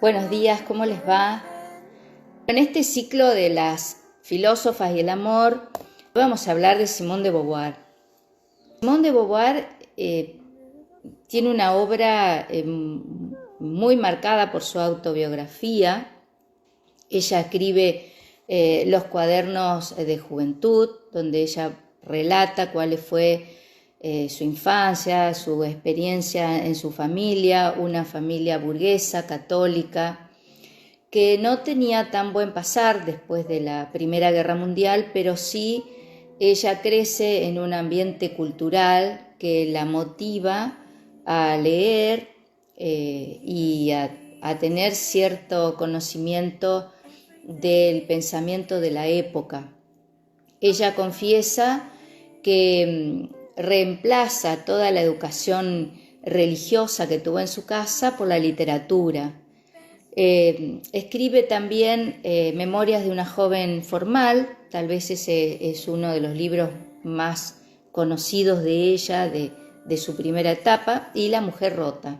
Buenos días, ¿cómo les va? En este ciclo de las filósofas y el amor, vamos a hablar de Simone de Beauvoir. Simone de Beauvoir tiene una obra muy marcada por su autobiografía. Ella escribe los cuadernos de juventud, donde ella relata cuál fue su infancia, su experiencia en su familia, una familia burguesa, católica, que no tenía tan buen pasar después de la Primera Guerra Mundial, pero sí ella crece en un ambiente cultural que la motiva a leer y a tener cierto conocimiento del pensamiento de la época. Ella confiesa que reemplaza toda la educación religiosa que tuvo en su casa por la literatura. Escribe también Memorias de una joven formal, tal vez ese es uno de los libros más conocidos de ella, de su primera etapa, y La mujer rota,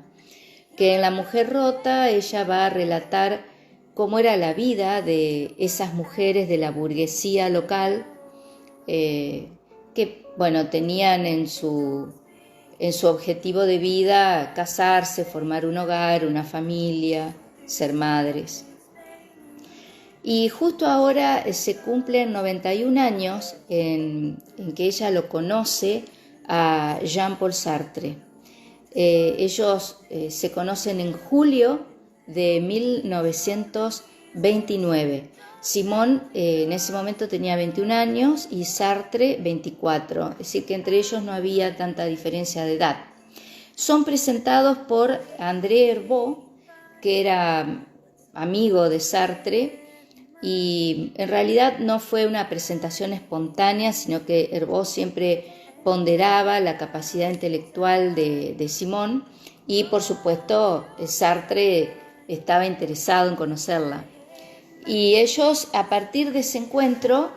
que en La mujer rota ella va a relatar cómo era la vida de esas mujeres de la burguesía local que, bueno, tenían en su objetivo de vida casarse, formar un hogar, una familia, ser madres. Y justo ahora se cumplen 91 años en que ella lo conoce a Jean-Paul Sartre. Ellos se conocen en julio de 1929. Simone en ese momento tenía 21 años y Sartre 24, es decir que entre ellos no había tanta diferencia de edad. Son presentados por André Herbeau, que era amigo de Sartre, y en realidad no fue una presentación espontánea, sino que Herbeau siempre ponderaba la capacidad intelectual de Simone y por supuesto Sartre estaba interesado en conocerla. Y ellos, a partir de ese encuentro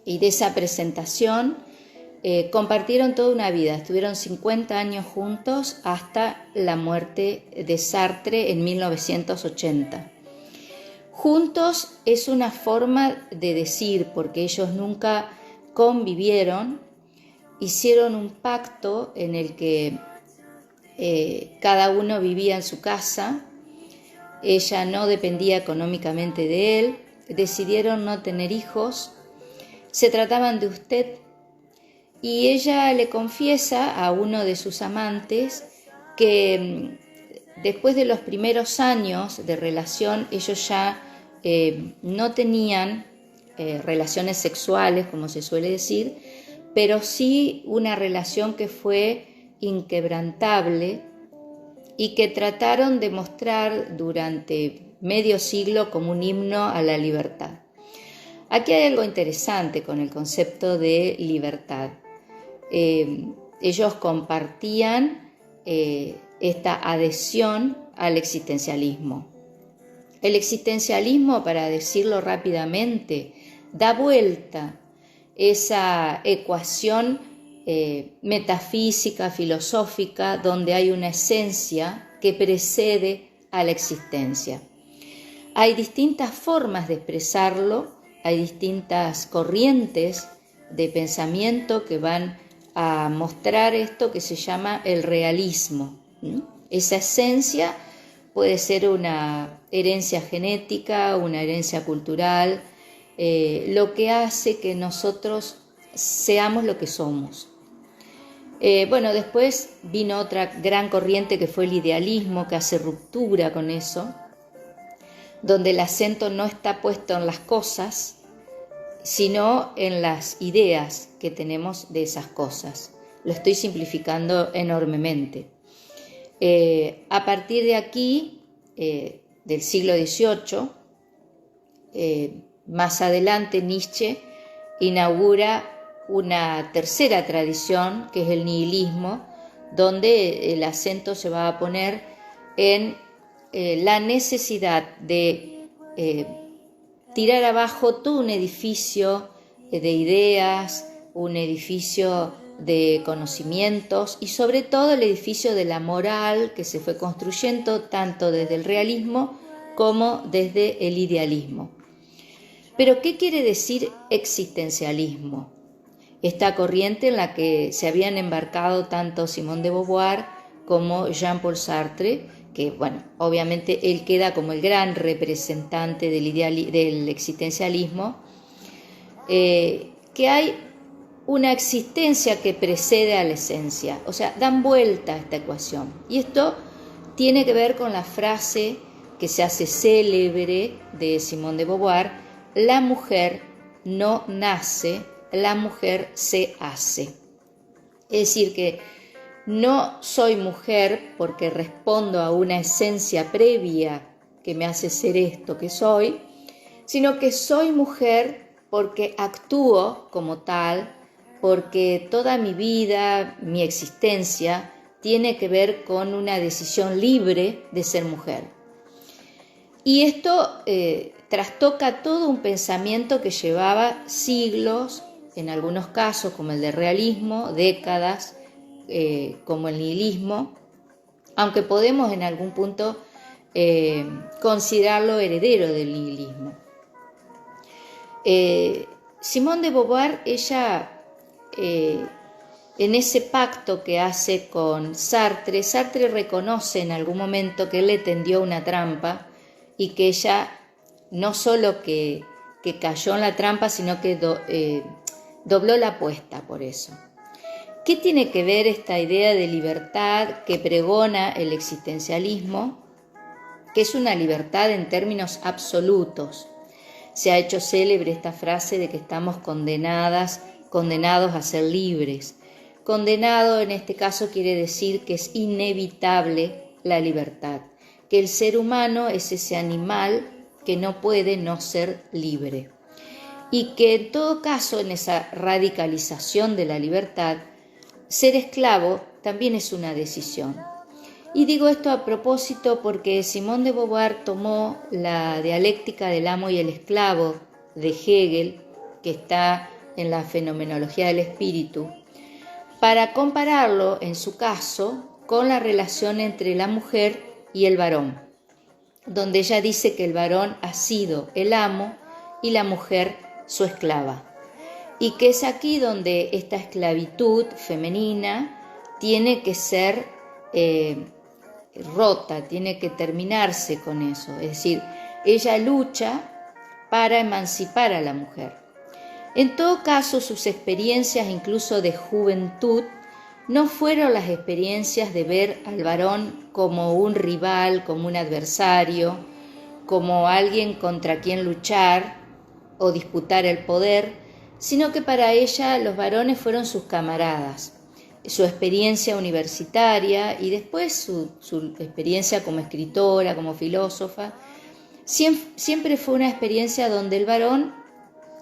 y de esa presentación, compartieron toda una vida. Estuvieron 50 años juntos hasta la muerte de Sartre en 1980. Juntos es una forma de decir, porque ellos nunca convivieron, hicieron un pacto en el que cada uno vivía en su casa. Ella no dependía económicamente de él, decidieron no tener hijos, se trataban de usted, y ella le confiesa a uno de sus amantes que después de los primeros años de relación ellos ya no tenían relaciones sexuales, como se suele decir, pero sí una relación que fue inquebrantable y que trataron de mostrar durante medio siglo como un himno a la libertad. Aquí hay algo interesante con el concepto de libertad. Ellos compartían esta adhesión al existencialismo. El existencialismo, para decirlo rápidamente, da vuelta esa ecuación metafísica, filosófica, donde hay una esencia que precede a la existencia. Hay distintas formas de expresarlo, hay distintas corrientes de pensamiento que van a mostrar esto que se llama el realismo. Esa esencia puede ser una herencia genética, una herencia cultural, lo que hace que nosotros seamos lo que somos. Después vino otra gran corriente que fue el idealismo, que hace ruptura con eso, donde el acento no está puesto en las cosas, sino en las ideas que tenemos de esas cosas. Lo estoy simplificando enormemente. A partir de aquí, del siglo XVIII, más adelante Nietzsche inaugura una tercera tradición, que es el nihilismo, donde el acento se va a poner en la necesidad de tirar abajo todo un edificio de ideas, un edificio de conocimientos y sobre todo el edificio de la moral que se fue construyendo tanto desde el realismo como desde el idealismo. Pero, ¿qué quiere decir existencialismo? Esta corriente en la que se habían embarcado tanto Simone de Beauvoir como Jean-Paul Sartre, que, bueno, obviamente él queda como el gran representante del existencialismo, que hay una existencia que precede a la esencia, o sea, dan vuelta a esta ecuación. Y esto tiene que ver con la frase que se hace célebre de Simone de Beauvoir: la mujer no nace, la mujer se hace. Es decir, que no soy mujer porque respondo a una esencia previa que me hace ser esto que soy, sino que soy mujer porque actúo como tal, porque toda mi vida, mi existencia, tiene que ver con una decisión libre de ser mujer. Y esto trastoca todo un pensamiento que llevaba siglos, en algunos casos como el del realismo, décadas, como el nihilismo, aunque podemos en algún punto considerarlo heredero del nihilismo. Simone de Beauvoir, ella, en ese pacto que hace con Sartre, Sartre reconoce en algún momento que él le tendió una trampa y que ella no solo que cayó en la trampa, sino que dobló la apuesta por eso. ¿Qué tiene que ver esta idea de libertad que pregona el existencialismo, que es una libertad en términos absolutos? Se ha hecho célebre esta frase de que estamos condenados a ser libres. Condenado en este caso quiere decir que es inevitable la libertad, que el ser humano es ese animal que no puede no ser libre. Y que en todo caso, en esa radicalización de la libertad, ser esclavo también es una decisión. Y digo esto a propósito porque Simone de Beauvoir tomó la dialéctica del amo y el esclavo de Hegel, que está en la fenomenología del espíritu, para compararlo, en su caso, con la relación entre la mujer y el varón, donde ella dice que el varón ha sido el amo y la mujer su esclava, y que es aquí donde esta esclavitud femenina tiene que ser rota, tiene que terminarse con eso. Es decir, ella lucha para emancipar a la mujer. En todo caso, sus experiencias, incluso de juventud, no fueron las experiencias de ver al varón como un rival, como un adversario, como alguien contra quien luchar o disputar el poder, sino que para ella los varones fueron sus camaradas. Su experiencia universitaria y después su experiencia como escritora, como filósofa, siempre fue una experiencia donde el varón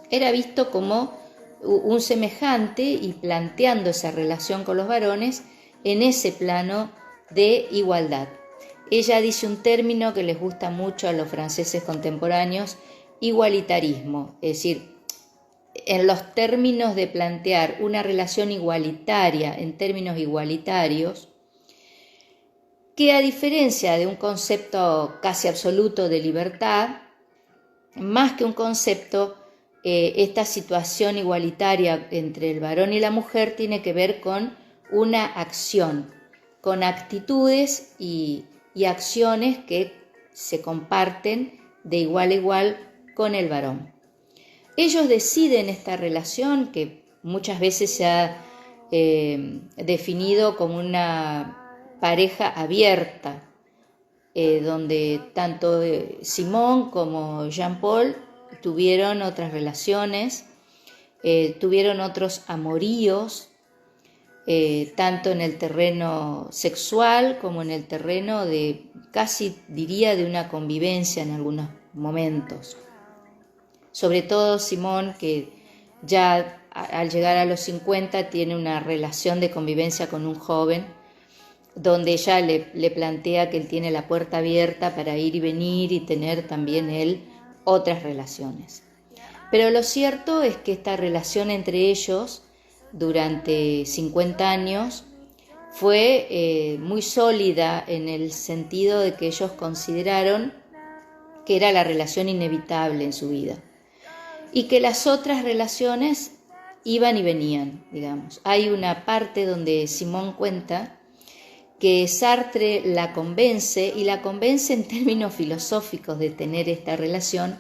era visto como un semejante y planteando esa relación con los varones en ese plano de igualdad. Ella dice un término que les gusta mucho a los franceses contemporáneos: igualitarismo, es decir, en los términos de plantear una relación igualitaria, en términos igualitarios, que a diferencia de un concepto casi absoluto de libertad, más que un concepto, esta situación igualitaria entre el varón y la mujer tiene que ver con una acción, con actitudes y acciones que se comparten de igual a igual con el varón. Ellos deciden esta relación que muchas veces se ha definido como una pareja abierta, donde tanto Simone como Jean-Paul tuvieron otras relaciones, tuvieron otros amoríos, tanto en el terreno sexual como en el terreno de, casi diría, de una convivencia en algunos momentos. Sobre todo Simone, que ya al llegar a los 50 tiene una relación de convivencia con un joven, donde ella le plantea que él tiene la puerta abierta para ir y venir y tener también él otras relaciones. Pero lo cierto es que esta relación entre ellos durante 50 años fue muy sólida en el sentido de que ellos consideraron que era la relación inevitable en su vida y que las otras relaciones iban y venían, digamos. Hay una parte donde Simón cuenta que Sartre la convence, y la convence en términos filosóficos de tener esta relación,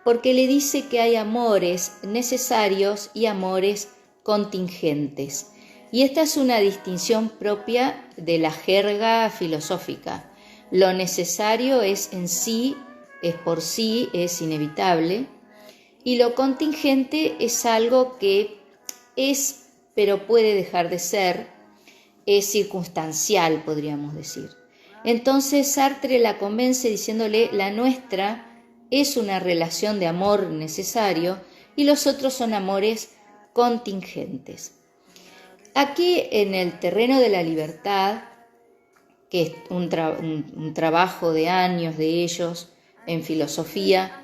porque le dice que hay amores necesarios y amores contingentes. Y esta es una distinción propia de la jerga filosófica. Lo necesario es en sí, es por sí, es inevitable, y lo contingente es algo que es, pero puede dejar de ser, es circunstancial, podríamos decir. Entonces Sartre la convence diciéndole: la nuestra es una relación de amor necesario y los otros son amores contingentes. Aquí, en el terreno de la libertad, que es un trabajo de años de ellos en filosofía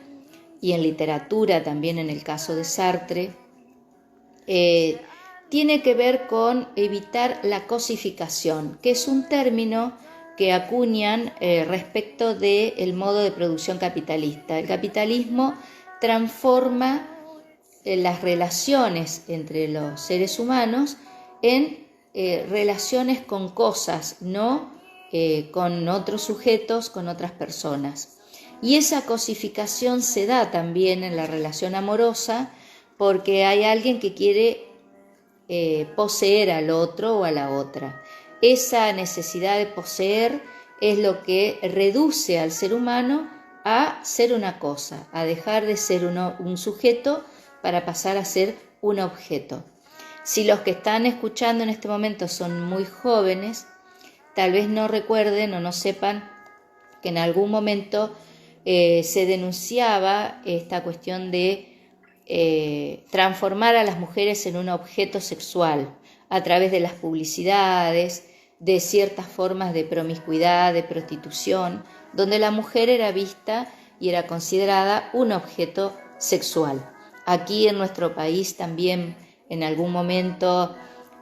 y en literatura, también en el caso de Sartre, tiene que ver con evitar la cosificación, que es un término que acuñan respecto del modo de producción capitalista. El capitalismo transforma las relaciones entre los seres humanos en relaciones con cosas, no con otros sujetos, con otras personas. Y esa cosificación se da también en la relación amorosa, porque hay alguien que quiere poseer al otro o a la otra. Esa necesidad de poseer es lo que reduce al ser humano a ser una cosa, a dejar de ser un sujeto para pasar a ser un objeto. Si los que están escuchando en este momento son muy jóvenes, tal vez no recuerden o no sepan que en algún momento se denunciaba esta cuestión de transformar a las mujeres en un objeto sexual a través de las publicidades, de ciertas formas de promiscuidad, de prostitución, donde la mujer era vista y era considerada un objeto sexual. Aquí en nuestro país también en algún momento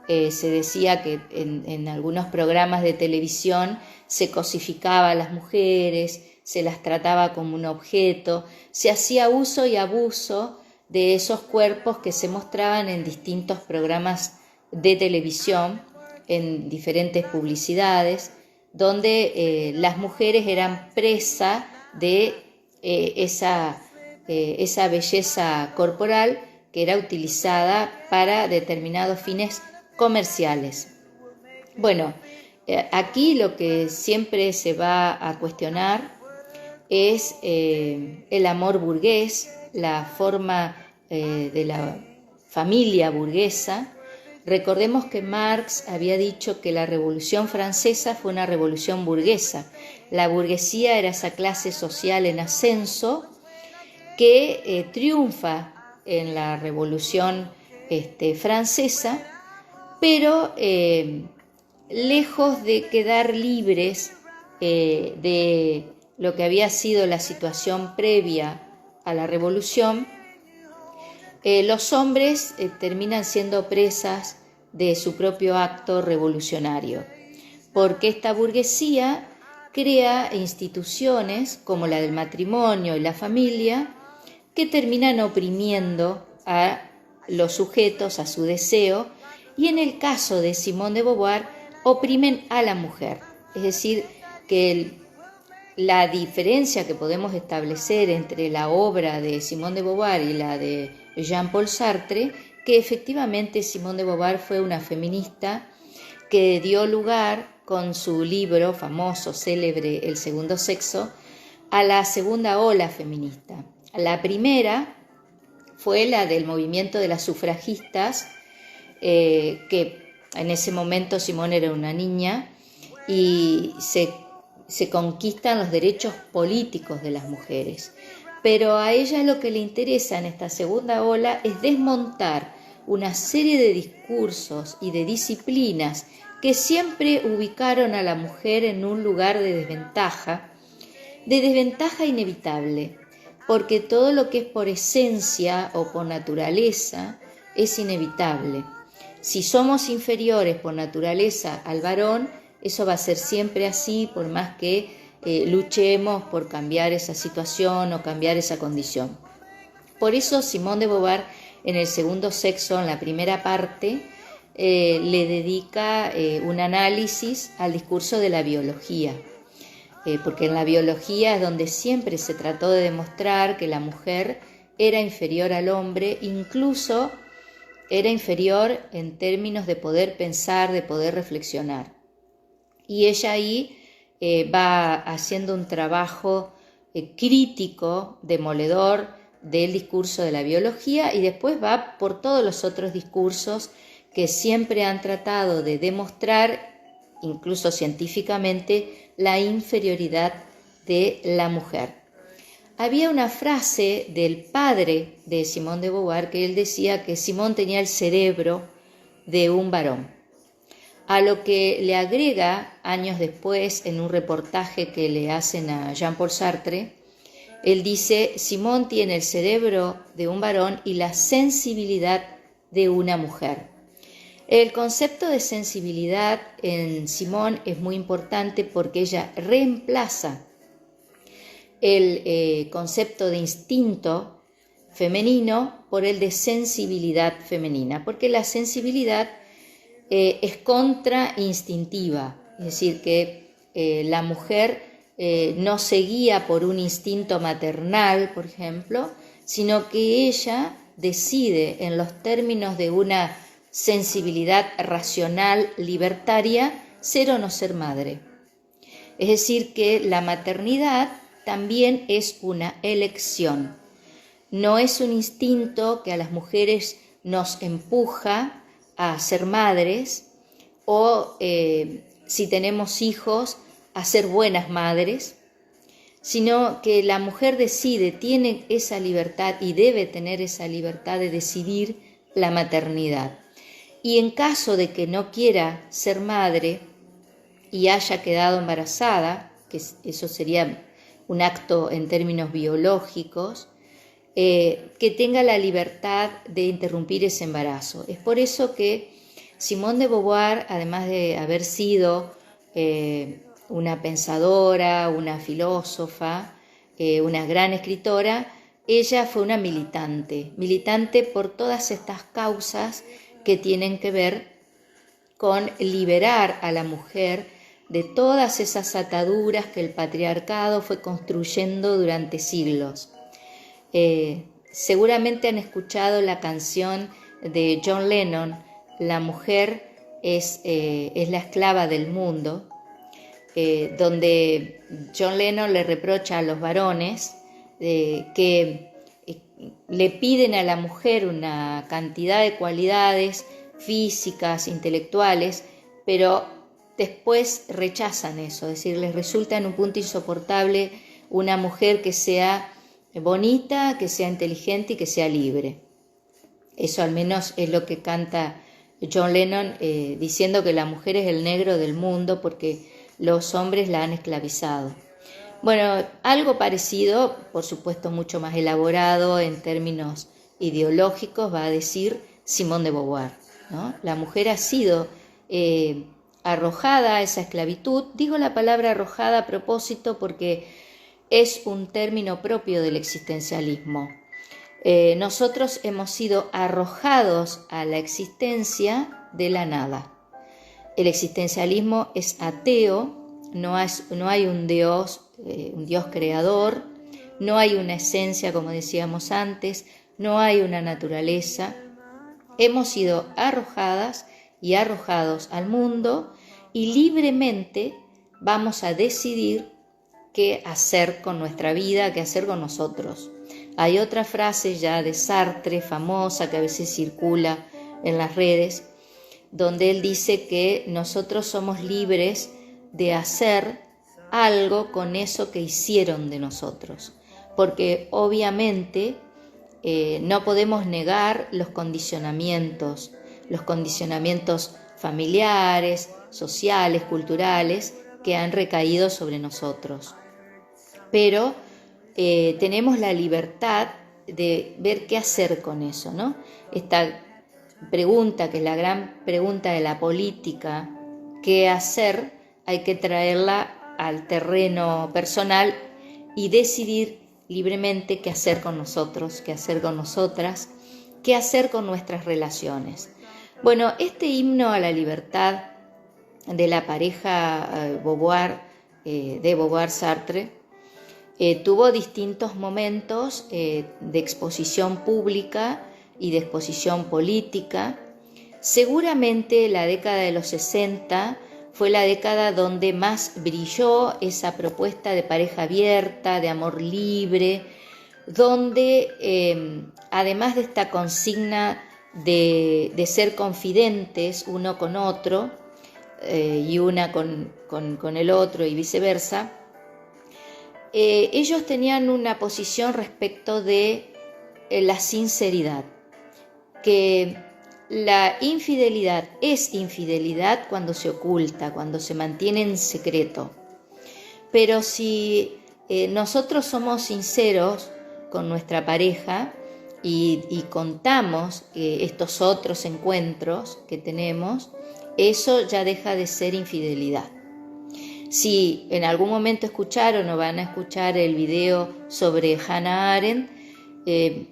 se decía que en algunos programas de televisión se cosificaba a las mujeres, se las trataba como un objeto, se hacía uso y abuso de esos cuerpos que se mostraban en distintos programas de televisión, en diferentes publicidades, donde las mujeres eran presa de esa belleza corporal que era utilizada para determinados fines comerciales. Bueno, aquí lo que siempre se va a cuestionar es el amor burgués, la forma de la familia burguesa. Recordemos que Marx había dicho que la Revolución Francesa fue una revolución burguesa. La burguesía era esa clase social en ascenso que triunfa en la Revolución Francesa, pero lejos de quedar libres de lo que había sido la situación previa a la revolución, los hombres terminan siendo presas de su propio acto revolucionario, porque esta burguesía crea instituciones como la del matrimonio y la familia que terminan oprimiendo a los sujetos, a su deseo, y en el caso de Simone de Beauvoir oprimen a la mujer. Es decir, que la diferencia que podemos establecer entre la obra de Simone de Beauvoir y la de Jean-Paul Sartre, que efectivamente Simone de Beauvoir fue una feminista que dio lugar con su libro famoso, célebre, El segundo sexo, a la segunda ola feminista. La primera fue la del movimiento de las sufragistas, que en ese momento Simone era una niña, y se conquistan los derechos políticos de las mujeres. Pero a ella lo que le interesa en esta segunda ola es desmontar una serie de discursos y de disciplinas que siempre ubicaron a la mujer en un lugar de desventaja inevitable, porque todo lo que es por esencia o por naturaleza es inevitable. Si somos inferiores por naturaleza al varón, eso va a ser siempre así, por más que luchemos por cambiar esa situación o cambiar esa condición. Por eso Simone de Beauvoir, en el segundo sexo, en la primera parte, le dedica un análisis al discurso de la biología, porque en la biología es donde siempre se trató de demostrar que la mujer era inferior al hombre, incluso era inferior en términos de poder pensar, de poder reflexionar. Y ella ahí va haciendo un trabajo crítico, demoledor del discurso de la biología, y después va por todos los otros discursos que siempre han tratado de demostrar, incluso científicamente, la inferioridad de la mujer. Había una frase del padre de Simone de Beauvoir que él decía que Simone tenía el cerebro de un varón, a lo que le agrega años después en un reportaje que le hacen a Jean-Paul Sartre. Él dice: Simone tiene el cerebro de un varón y la sensibilidad de una mujer. El concepto de sensibilidad en Simone es muy importante porque ella reemplaza el concepto de instinto femenino por el de sensibilidad femenina, porque la sensibilidad es contrainstintiva, es decir, que la mujer no se guía por un instinto maternal, por ejemplo, sino que ella decide en los términos de una sensibilidad racional libertaria ser o no ser madre. Es decir, que la maternidad también es una elección. No es un instinto que a las mujeres nos empuja a ser madres o si tenemos hijos a ser buenas madres, sino que la mujer decide, tiene esa libertad y debe tener esa libertad de decidir la maternidad. Y en caso de que no quiera ser madre y haya quedado embarazada, que eso sería un acto en términos biológicos, que tenga la libertad de interrumpir ese embarazo. Es por eso que Simone de Beauvoir, además de haber sido una pensadora, una filósofa, una gran escritora, ella fue una militante por todas estas causas que tienen que ver con liberar a la mujer de todas esas ataduras que el patriarcado fue construyendo durante siglos. Seguramente han escuchado la canción de John Lennon, La mujer es la esclava del mundo, donde John Lennon le reprocha a los varones que le piden a la mujer una cantidad de cualidades físicas, intelectuales, pero después rechazan eso, es decir, les resulta en un punto insoportable una mujer que sea bonita, que sea inteligente y que sea libre. Eso al menos es lo que canta John Lennon, diciendo que la mujer es el negro del mundo porque los hombres la han esclavizado. Bueno, algo parecido, por supuesto mucho más elaborado en términos ideológicos, va a decir Simone de Beauvoir, ¿no? La mujer ha sido arrojada a esa esclavitud. Digo la palabra arrojada a propósito porque es un término propio del existencialismo. Nosotros hemos sido arrojados a la existencia de la nada. El existencialismo es ateo, no hay un Dios creador, no hay una esencia, como decíamos antes, no hay una naturaleza. Hemos sido arrojadas y arrojados al mundo y libremente vamos a decidir qué hacer con nuestra vida, qué hacer con nosotros. Hay otra frase ya de Sartre, famosa, que a veces circula en las redes, donde él dice que nosotros somos libres de hacer algo con eso que hicieron de nosotros, porque obviamente no podemos negar los condicionamientos familiares, sociales, culturales, que han recaído sobre nosotros. Pero tenemos la libertad de ver qué hacer con eso, ¿no? Esta pregunta, que es la gran pregunta de la política, ¿qué hacer? Hay que traerla al terreno personal y decidir libremente qué hacer con nosotros, qué hacer con nosotras, qué hacer con nuestras relaciones. Bueno, este himno a la libertad de la pareja de Beauvoir-Sartre tuvo distintos momentos de exposición pública y de exposición política. Seguramente la década de los 60 fue la década donde más brilló esa propuesta de pareja abierta, de amor libre, donde además de esta consigna de ser confidentes uno con otro y una con el otro y viceversa, ellos tenían una posición respecto de la sinceridad, que la infidelidad es infidelidad cuando se oculta, cuando se mantiene en secreto. Pero si nosotros somos sinceros con nuestra pareja y contamos estos otros encuentros que tenemos, eso ya deja de ser infidelidad. Si en algún momento escucharon o van a escuchar el video sobre Hannah Arendt,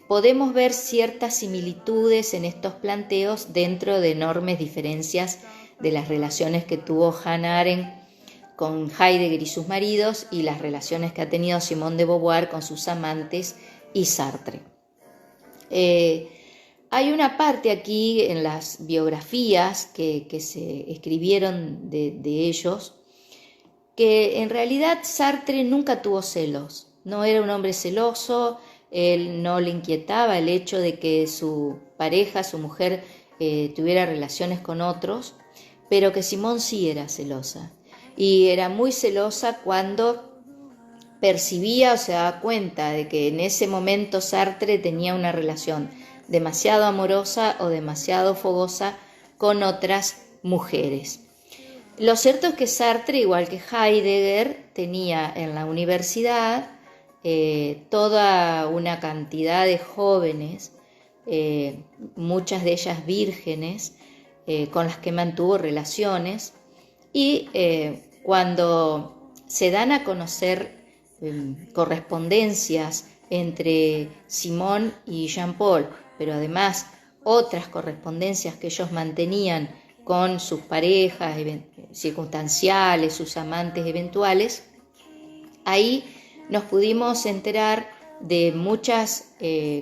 podemos ver ciertas similitudes en estos planteos dentro de enormes diferencias de las relaciones que tuvo Hannah Arendt con Heidegger y sus maridos y las relaciones que ha tenido Simone de Beauvoir con sus amantes y Sartre. Hay una parte aquí en las biografías que se escribieron de ellos, que en realidad Sartre nunca tuvo celos, no era un hombre celoso, él no le inquietaba el hecho de que su pareja, su mujer, tuviera relaciones con otros, pero que Simone sí era celosa, y era muy celosa cuando percibía o se daba cuenta de que en ese momento Sartre tenía una relación demasiado amorosa o demasiado fogosa con otras mujeres. Lo cierto es que Sartre, igual que Heidegger, tenía en la universidad toda una cantidad de jóvenes, muchas de ellas vírgenes, con las que mantuvo relaciones, y cuando se dan a conocer correspondencias entre Simone y Jean-Paul, pero además otras correspondencias que ellos mantenían con sus parejas circunstanciales, sus amantes eventuales, ahí nos pudimos enterar de muchas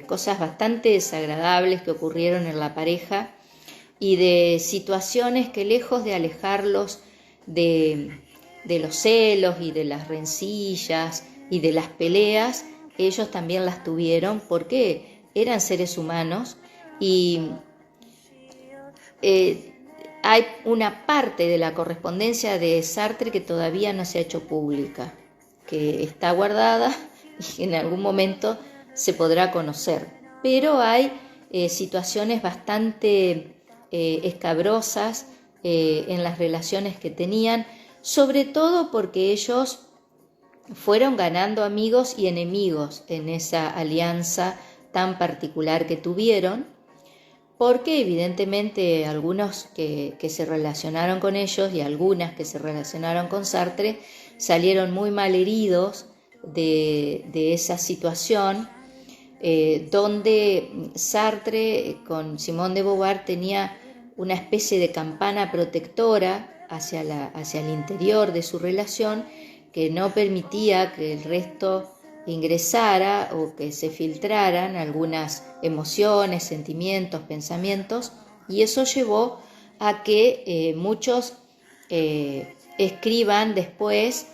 cosas bastante desagradables que ocurrieron en la pareja y de situaciones que, lejos de alejarlos de los celos y de las rencillas y de las peleas, ellos también las tuvieron porque eran seres humanos y hay una parte de la correspondencia de Sartre que todavía no se ha hecho pública, que está guardada y en algún momento se podrá conocer. Pero hay situaciones bastante escabrosas en las relaciones que tenían, sobre todo porque ellos fueron ganando amigos y enemigos en esa alianza tan particular que tuvieron, porque evidentemente algunos que se relacionaron con ellos y algunas que se relacionaron con Sartre salieron muy mal heridos de esa situación, donde Sartre con Simone de Beauvoir tenía una especie de campana protectora hacia el interior de su relación, que no permitía que el resto ingresara o que se filtraran algunas emociones, sentimientos, pensamientos, y eso llevó a que muchos escriban después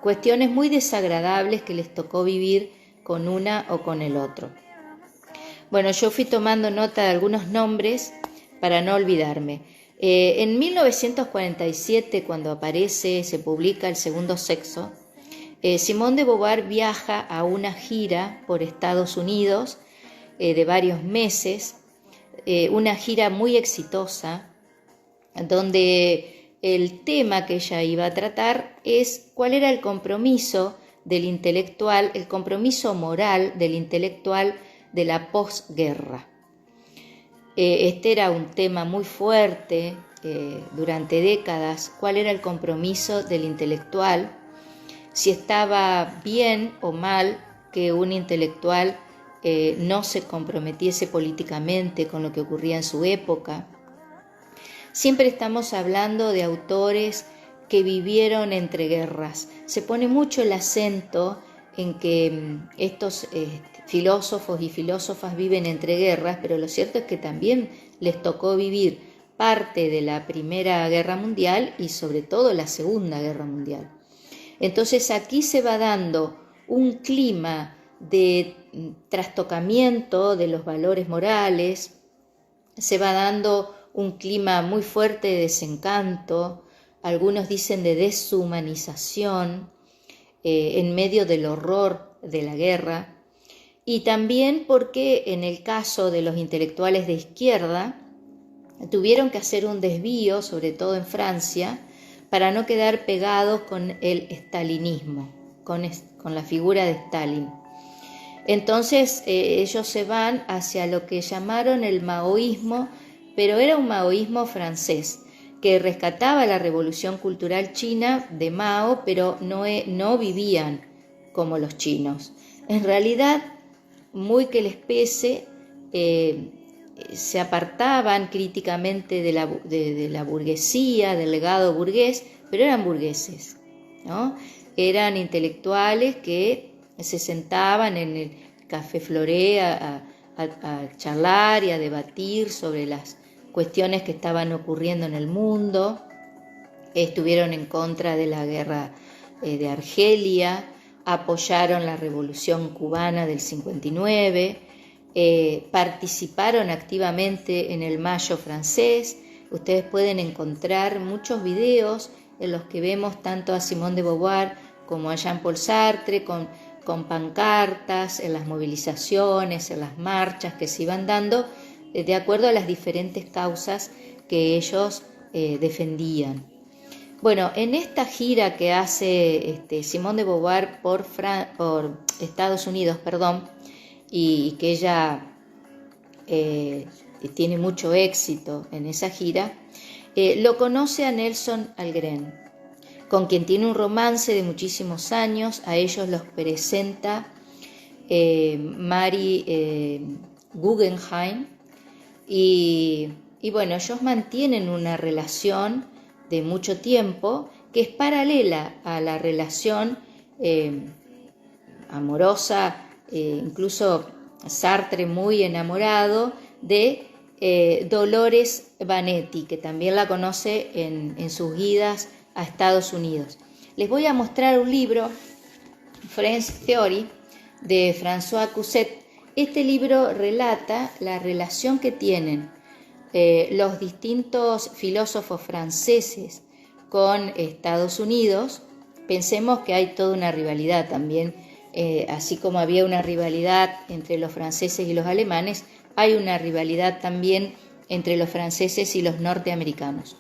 cuestiones muy desagradables que les tocó vivir con una o con el otro. Bueno, yo fui tomando nota de algunos nombres para no olvidarme. En 1947, cuando se publica El segundo sexo, Simone de Beauvoir viaja a una gira por Estados Unidos de varios meses, una gira muy exitosa, donde el tema que ella iba a tratar es cuál era el compromiso del intelectual, el compromiso moral del intelectual de la posguerra. Este era un tema muy fuerte durante décadas, cuál era el compromiso del intelectual, si estaba bien o mal que un intelectual no se comprometiese políticamente con lo que ocurría en su época. Siempre estamos hablando de autores que vivieron entre guerras. Se pone mucho el acento en que estos filósofos y filósofas viven entre guerras, pero lo cierto es que también les tocó vivir parte de la Primera Guerra Mundial y sobre todo la Segunda Guerra Mundial. Entonces aquí se va dando un clima de trastocamiento de los valores morales, se va dando un clima muy fuerte de desencanto, algunos dicen de deshumanización, en medio del horror de la guerra, y también porque en el caso de los intelectuales de izquierda tuvieron que hacer un desvío, sobre todo en Francia, para no quedar pegados con el stalinismo, con la figura de Stalin. Entonces ellos se van hacia lo que llamaron el maoísmo, pero era un maoísmo francés, que rescataba la revolución cultural china de Mao, pero no vivían como los chinos. En realidad, muy que les pese, se apartaban críticamente de la burguesía, del legado burgués, pero eran burgueses, ¿no? Eran intelectuales que se sentaban en el Café Floré a charlar y a debatir sobre las cuestiones que estaban ocurriendo en el mundo. Estuvieron en contra de la guerra de Argelia, apoyaron la revolución cubana del 59, participaron activamente en el Mayo francés. Ustedes pueden encontrar muchos videos en los que vemos tanto a Simone de Beauvoir como a Jean-Paul Sartre con pancartas, en las movilizaciones, en las marchas que se iban dando, de acuerdo a las diferentes causas que ellos defendían. Bueno, en esta gira que hace Simone de Beauvoir por Estados Unidos, y que ella tiene mucho éxito en esa gira, lo conoce a Nelson Algren, con quien tiene un romance de muchísimos años. A ellos los presenta Mary Guggenheim, y bueno, ellos mantienen una relación de mucho tiempo que es paralela a la relación amorosa, incluso Sartre muy enamorado de Dolores Vanetti, que también la conoce en sus idas a Estados Unidos. Les voy a mostrar un libro, French Theory, de François Cousset. Este libro relata la relación que tienen los distintos filósofos franceses con Estados Unidos. Pensemos que hay toda una rivalidad también, así como había una rivalidad entre los franceses y los alemanes, hay una rivalidad también entre los franceses y los norteamericanos.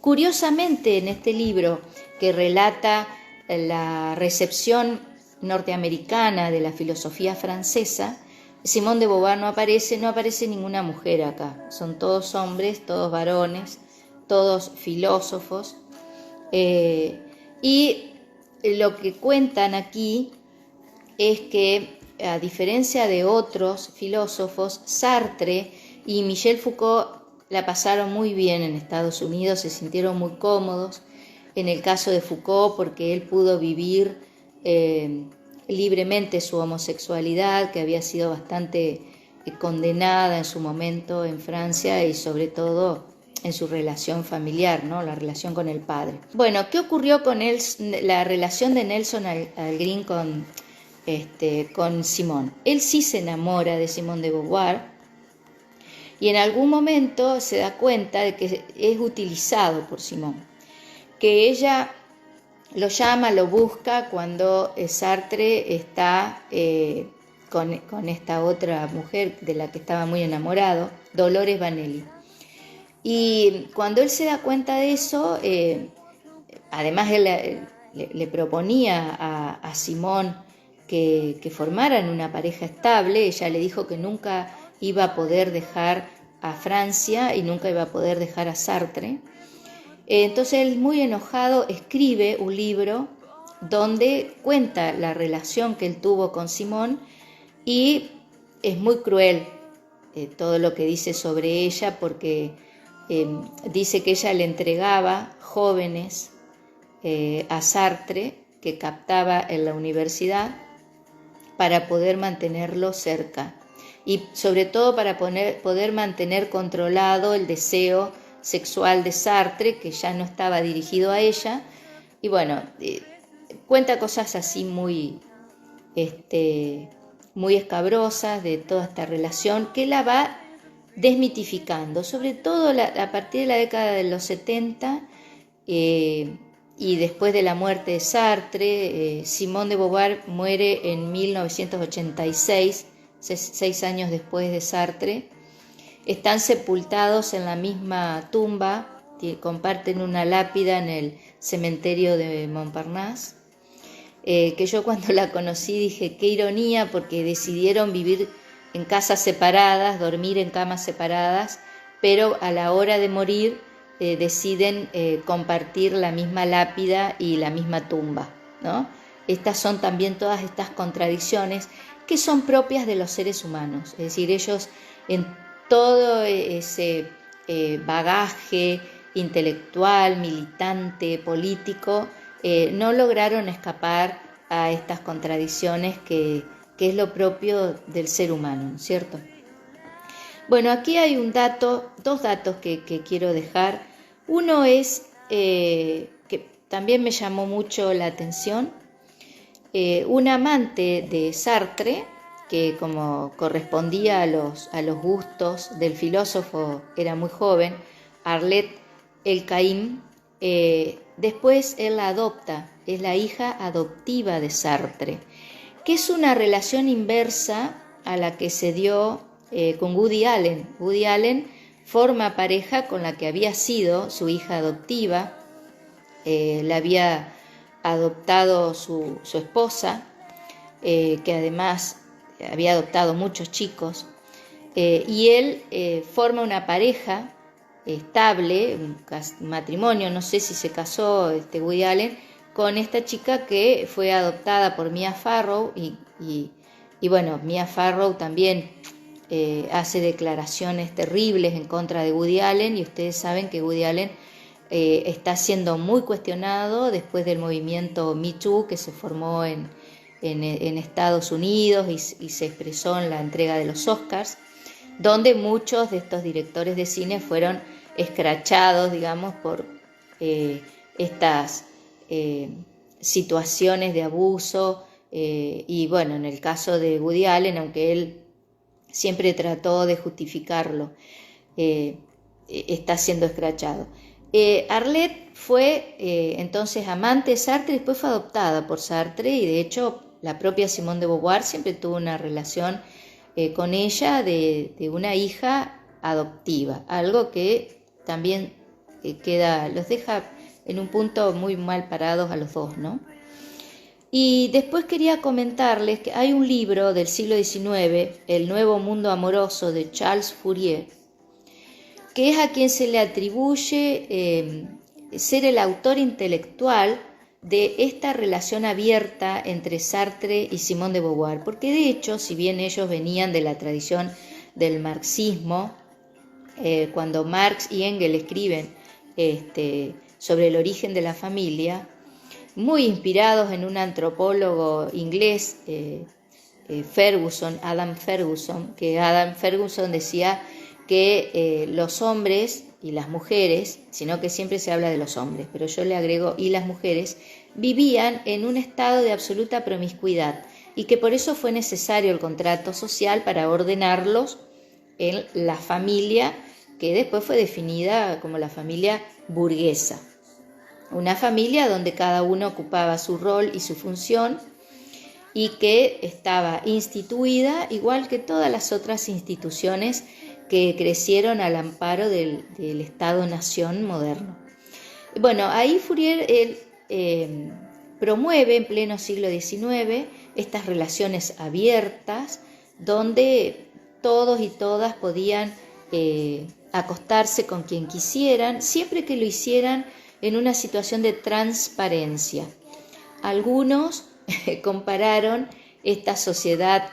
Curiosamente, en este libro que relata la recepción norteamericana de la filosofía francesa, Simone de Beauvoir no aparece ninguna mujer acá, son todos hombres, todos varones, todos filósofos, y lo que cuentan aquí es que, a diferencia de otros filósofos, Sartre y Michel Foucault la pasaron muy bien en Estados Unidos, se sintieron muy cómodos. En el caso de Foucault, porque él pudo vivir libremente su homosexualidad, que había sido bastante condenada en su momento en Francia, y sobre todo en su relación familiar, ¿no? La relación con el padre. Bueno, ¿qué ocurrió con él, la relación de Nelson Algren con Simone? Él sí se enamora de Simone de Beauvoir, y en algún momento se da cuenta de que es utilizado por Simone, que ella lo llama, lo busca cuando Sartre está con esta otra mujer de la que estaba muy enamorado, Dolores Vanetti. Y cuando él se da cuenta de eso, además él le proponía a Simone que formaran una pareja estable. Ella le dijo que nunca iba a poder dejar a Francia y nunca iba a poder dejar a Sartre. Entonces él, muy enojado, escribe un libro donde cuenta la relación que él tuvo con Simone, y es muy cruel todo lo que dice sobre ella, porque dice que ella le entregaba jóvenes a Sartre, que captaba en la universidad, para poder mantenerlo cerca y sobre todo para poder mantener controlado el deseo sexual de Sartre, que ya no estaba dirigido a ella. Y bueno, cuenta cosas así muy escabrosas de toda esta relación, que la va desmitificando, sobre todo a partir de la década de los 70, y después de la muerte de Sartre. Simone de Beauvoir muere en 1986, 6 años después de Sartre. Están sepultados en la misma tumba, comparten una lápida en el cementerio de Montparnasse, que yo cuando la conocí dije, qué ironía, porque decidieron vivir en casas separadas, dormir en camas separadas, pero a la hora de morir deciden compartir la misma lápida y la misma tumba, ¿no? Estas son también todas estas contradicciones que son propias de los seres humanos, es decir, ellos en todo ese bagaje intelectual, militante, político, no lograron escapar a estas contradicciones que es lo propio del ser humano, ¿cierto? Bueno, aquí hay dos datos que quiero dejar. Uno es que también me llamó mucho la atención. Un amante de Sartre, que como correspondía a los gustos del filósofo, era muy joven, Arlette El-Kaim, después él la adopta, es la hija adoptiva de Sartre, que es una relación inversa a la que se dio con Woody Allen. Woody Allen forma pareja con la que había sido su hija adoptiva, la había adoptado su esposa, que además había adoptado muchos chicos, y él forma una pareja estable, un matrimonio, no sé si se casó Woody Allen, con esta chica que fue adoptada por Mia Farrow, y bueno, Mia Farrow también hace declaraciones terribles en contra de Woody Allen, y ustedes saben que Woody Allen está siendo muy cuestionado después del movimiento Me Too que se formó en Estados Unidos y se expresó en la entrega de los Oscars, donde muchos de estos directores de cine fueron escrachados, digamos, por estas situaciones de abuso, y bueno, en el caso de Woody Allen, aunque él siempre trató de justificarlo, está siendo escrachado. Arlette fue entonces amante de Sartre, y después fue adoptada por Sartre, y de hecho la propia Simone de Beauvoir siempre tuvo una relación con ella de una hija adoptiva, algo que también los deja en un punto muy mal parados a los dos, ¿no? Y después quería comentarles que hay un libro del siglo XIX, El Nuevo Mundo Amoroso, de Charles Fourier, que es a quien se le atribuye ser el autor intelectual de esta relación abierta entre Sartre y Simone de Beauvoir, porque de hecho, si bien ellos venían de la tradición del marxismo, cuando Marx y Engels escriben sobre el origen de la familia, muy inspirados en un antropólogo inglés, Adam Ferguson, que Adam Ferguson decía que los hombres y las mujeres, sino que siempre se habla de los hombres, pero yo le agrego y las mujeres, vivían en un estado de absoluta promiscuidad, y que por eso fue necesario el contrato social para ordenarlos en la familia, que después fue definida como la familia burguesa. Una familia donde cada uno ocupaba su rol y su función, y que estaba instituida igual que todas las otras instituciones que crecieron al amparo del Estado-nación moderno. Bueno, ahí Fourier promueve en pleno siglo XIX estas relaciones abiertas, donde todos y todas podían acostarse con quien quisieran, siempre que lo hicieran en una situación de transparencia. Algunos compararon esta sociedad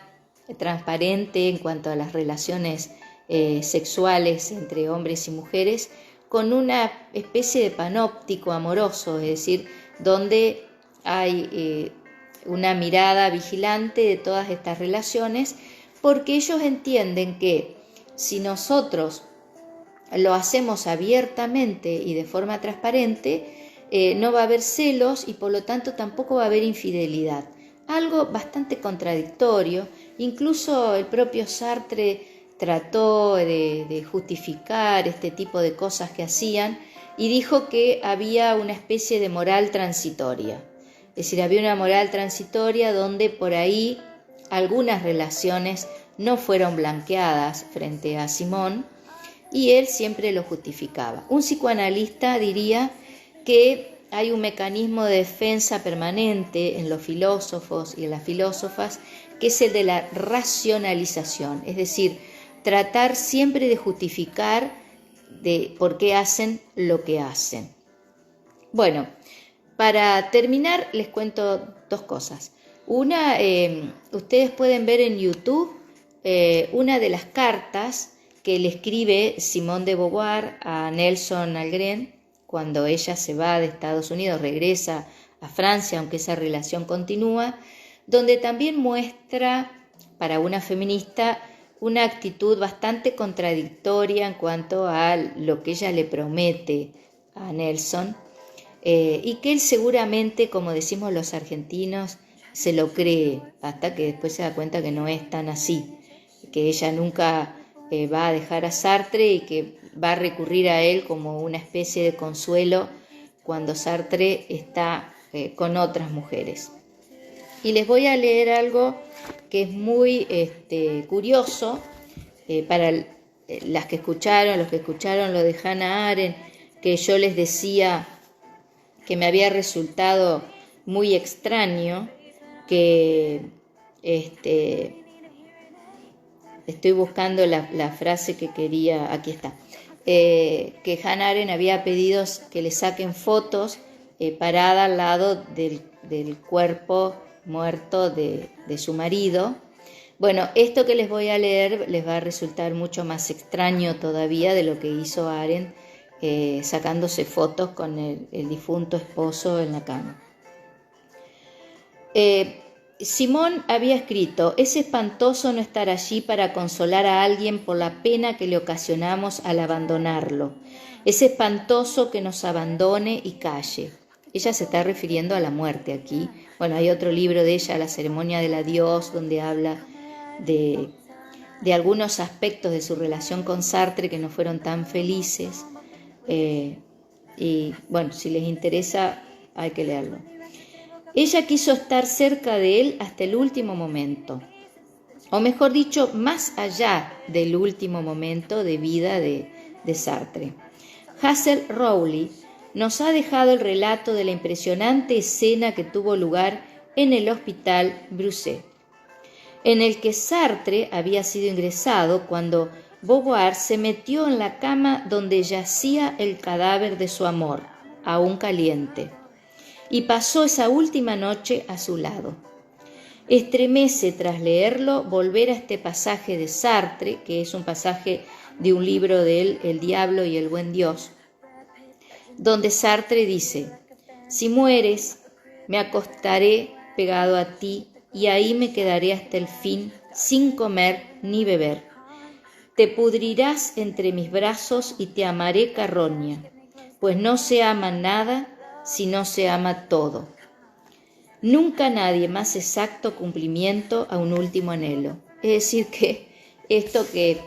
transparente en cuanto a las relaciones sexuales entre hombres y mujeres con una especie de panóptico amoroso, es decir, donde hay una mirada vigilante de todas estas relaciones, porque ellos entienden que si nosotros lo hacemos abiertamente y de forma transparente, no va a haber celos y por lo tanto tampoco va a haber infidelidad. Algo bastante contradictorio. Incluso el propio Sartre trató de justificar este tipo de cosas que hacían y dijo que había una especie de moral transitoria. Es decir, había una moral transitoria donde por ahí algunas relaciones no fueron blanqueadas frente a Simón y él siempre lo justificaba. Un psicoanalista diría que hay un mecanismo de defensa permanente en los filósofos y en las filósofas, que es el de la racionalización, es decir, tratar siempre de justificar de por qué hacen lo que hacen. Bueno, para terminar les cuento dos cosas. Una, ustedes pueden ver en YouTube una de las cartas que le escribe Simone de Beauvoir a Nelson Algren cuando ella se va de Estados Unidos, regresa a Francia, aunque esa relación continúa, donde también muestra para una feminista una actitud bastante contradictoria en cuanto a lo que ella le promete a Nelson, y que él seguramente, como decimos los argentinos, se lo cree, hasta que después se da cuenta que no es tan así, que ella nunca va a dejar a Sartre y que va a recurrir a él como una especie de consuelo cuando Sartre está con otras mujeres. Y les voy a leer algo que es muy curioso para las que escucharon, los que escucharon lo de Hannah Arendt, que yo les decía que me había resultado muy extraño, que estoy buscando la frase que quería, aquí está, que Hannah Arendt había pedido que le saquen fotos parada al lado del cuerpo muerto de su marido. Bueno, esto que les voy a leer les va a resultar mucho más extraño todavía de lo que hizo Arendt sacándose fotos con el difunto esposo en la cama. Simón había escrito: es espantoso no estar allí para consolar a alguien por la pena que le ocasionamos al abandonarlo. Es espantoso que nos abandone y calle. Ella se está refiriendo a la muerte aquí. Bueno, hay otro libro de ella, La ceremonia del adiós, donde habla de algunos aspectos de su relación con Sartre que no fueron tan felices. Y bueno, si les interesa, hay que leerlo. Ella quiso estar cerca de él hasta el último momento, o mejor dicho, más allá del último momento de vida de Sartre. Hazel Rowley nos ha dejado el relato de la impresionante escena que tuvo lugar en el Hospital Broussais, en el que Sartre había sido ingresado cuando Beauvoir se metió en la cama donde yacía el cadáver de su amor, aún caliente, y pasó esa última noche a su lado. Estremece tras leerlo volver a este pasaje de Sartre, que es un pasaje de un libro de él, El diablo y el buen Dios, donde Sartre dice: si mueres, me acostaré pegado a ti y ahí me quedaré hasta el fin, sin comer ni beber. Te pudrirás entre mis brazos y te amaré carroña, pues no se ama nada si no se ama todo. Nunca nadie más exacto cumplimiento a un último anhelo. Es decir, que esto que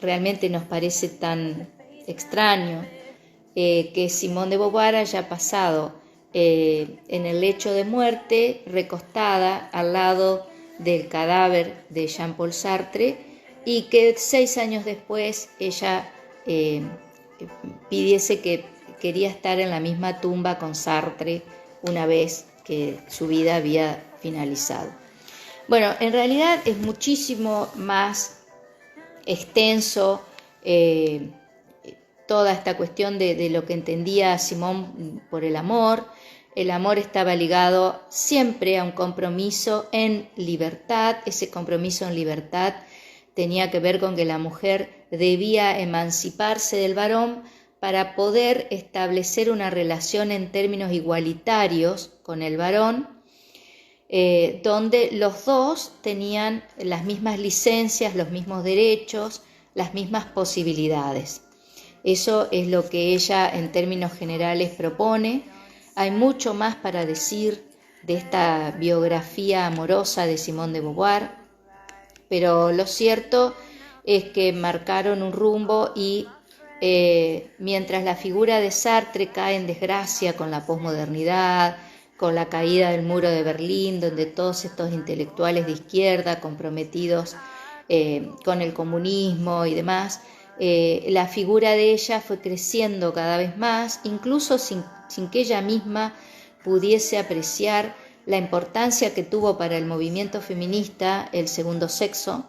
realmente nos parece tan extraño, que Simone de Beauvoir haya pasado en el lecho de muerte, recostada al lado del cadáver de Jean-Paul Sartre, y que 6 años después ella pidiese que quería estar en la misma tumba con Sartre una vez que su vida había finalizado. Bueno, en realidad es muchísimo más extenso toda esta cuestión de lo que entendía Simón por el amor. El amor estaba ligado siempre a un compromiso en libertad. Ese compromiso en libertad tenía que ver con que la mujer debía emanciparse del varón para poder establecer una relación en términos igualitarios con el varón, donde los dos tenían las mismas licencias, los mismos derechos, las mismas posibilidades. Eso es lo que ella en términos generales propone. Hay mucho más para decir de esta biografía amorosa de Simone de Beauvoir, pero lo cierto es que marcaron un rumbo y mientras la figura de Sartre cae en desgracia con la posmodernidad, con la caída del muro de Berlín, donde todos estos intelectuales de izquierda comprometidos con el comunismo y demás, la figura de ella fue creciendo cada vez más, incluso sin que ella misma pudiese apreciar la importancia que tuvo para el movimiento feminista el segundo sexo.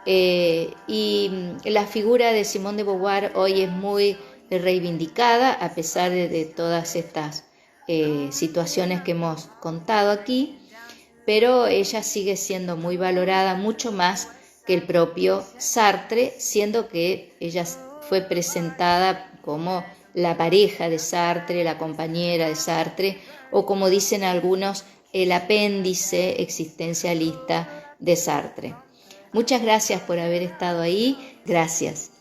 Y la figura de Simone de Beauvoir hoy es muy reivindicada a pesar de todas estas situaciones que hemos contado aquí, pero ella sigue siendo muy valorada, mucho más que el propio Sartre, siendo que ella fue presentada como la pareja de Sartre, la compañera de Sartre, o como dicen algunos, el apéndice existencialista de Sartre. Muchas gracias por haber estado ahí. Gracias.